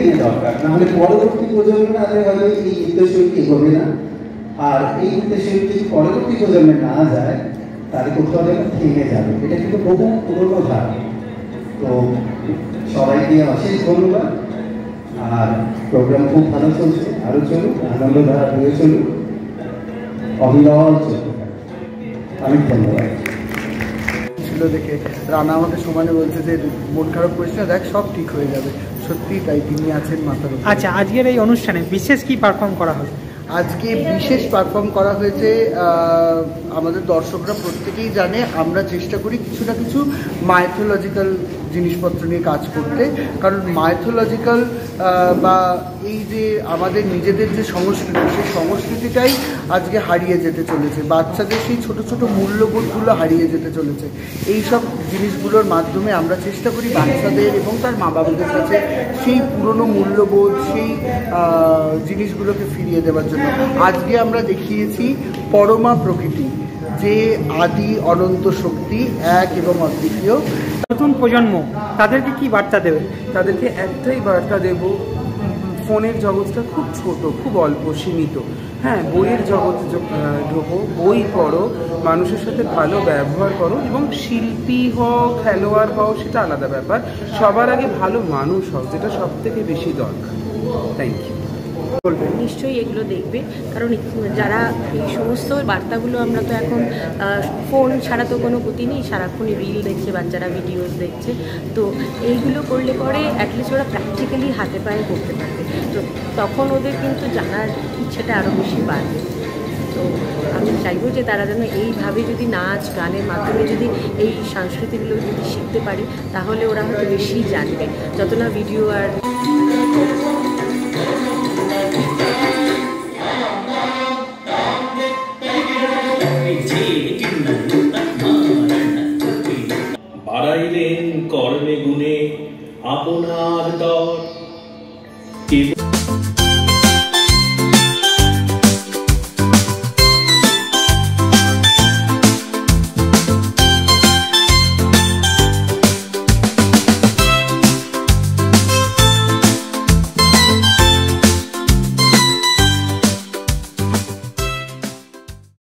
থেমে দরকার, নাহলে পরবর্তী প্রজন্মের আগে হয়তো এই নৃত্যশৈলী হবে না। আর এই নৃত্যশৈলী পরবর্তী প্রজন্মে না যায় তাহলে কোথাও যেন থেমে যাবে। এটা কিন্তু বহু পুরনো ধারা। তো সবাইকে অশেষ ধন্যবাদ। আর প্রোগ্রাম খুব ভালো চলছে, আরও চলুক, আনন্দধারা দিয়ে চলুক, অবিরল চলতে থাকে। অনেক ধন্যবাদ। ছিল দেখে রানা আমাকে সমানে বলছে যে মন খারাপ করিস না, দেখ সব ঠিক হয়ে যাবে। সত্যি তাই, তিনি আছেন মাথার উপর। আচ্ছা, আজকের এই অনুষ্ঠানে বিশেষ কি পারফর্ম করা হলো? আজকে বিশেষ পারফর্ম করা হয়েছে। আমাদের দর্শকরা প্রত্যেকেই জানে আমরা চেষ্টা করি কিছু না কিছু মাইথোলজিক্যাল জিনিসপত্র নিয়ে কাজ করতে, কারণ মাইথোলজিক্যাল বা এই যে আমাদের নিজেদের যে সংস্কৃতি, সেই সংস্কৃতিটাই আজকে হারিয়ে যেতে চলেছে। বাচ্চাদের সেই ছোট ছোট মূল্যবোধগুলো হারিয়ে যেতে চলেছে। এই সব জিনিসগুলোর মাধ্যমে আমরা চেষ্টা করি বাচ্চাদের এবং তার মা বাবাদের কাছে সেই পুরনো মূল্যবোধ, সেই জিনিসগুলোকে ফিরিয়ে দেওয়ার জন্য আজকে আমরা দেখিয়েছি পরমা প্রকৃতি, যে আদি অনন্ত শক্তি, এক এবং অদ্বিতীয়। নতুন প্রজন্ম তাদেরকে কি বার্তা দেবে? তাদেরকে একটাই বার্তা দেব, ফোনের জগৎটা খুব ছোট, খুব অল্প, সীমিত। হ্যাঁ, বইয়ের জগৎ ঢোকো, বই পড়ো, মানুষের সাথে ভালো ব্যবহার করো, এবং শিল্পী হও, খেলোয়াড় হও, সেটা আলাদা ব্যাপার। সবার আগে ভালো মানুষ হও, যেটা সব থেকে বেশি দরকার। Thank you. নিশ্চয়ই এগুলো দেখবে, কারণ যারা এই সমস্ত বার্তাগুলো, আমরা তো এখন ফোন ছাড়া তো কোনো গতি নেই, সারাক্ষণই রিল দেখছে বাচ্চারা, ভিডিওস দেখছে। তো এইগুলো করলে পরে অ্যাটলিস্ট ওরা প্র্যাকটিক্যালি হাতে পায়ে করতে পারবে, তো তখন ওদের কিন্তু জানার ইচ্ছেটা আরও বেশি বাড়বে। তো আমি চাইবো যে তারা যেন এইভাবে যদি নাচ গানের মাধ্যমে যদি এই সংস্কৃতিগুলো যদি শিখতে পারে, তাহলে ওরা হয়তো বেশি জানবে, যত না ভিডিও আর বাড়াইলেন কর্মে গুণে আপনার দর।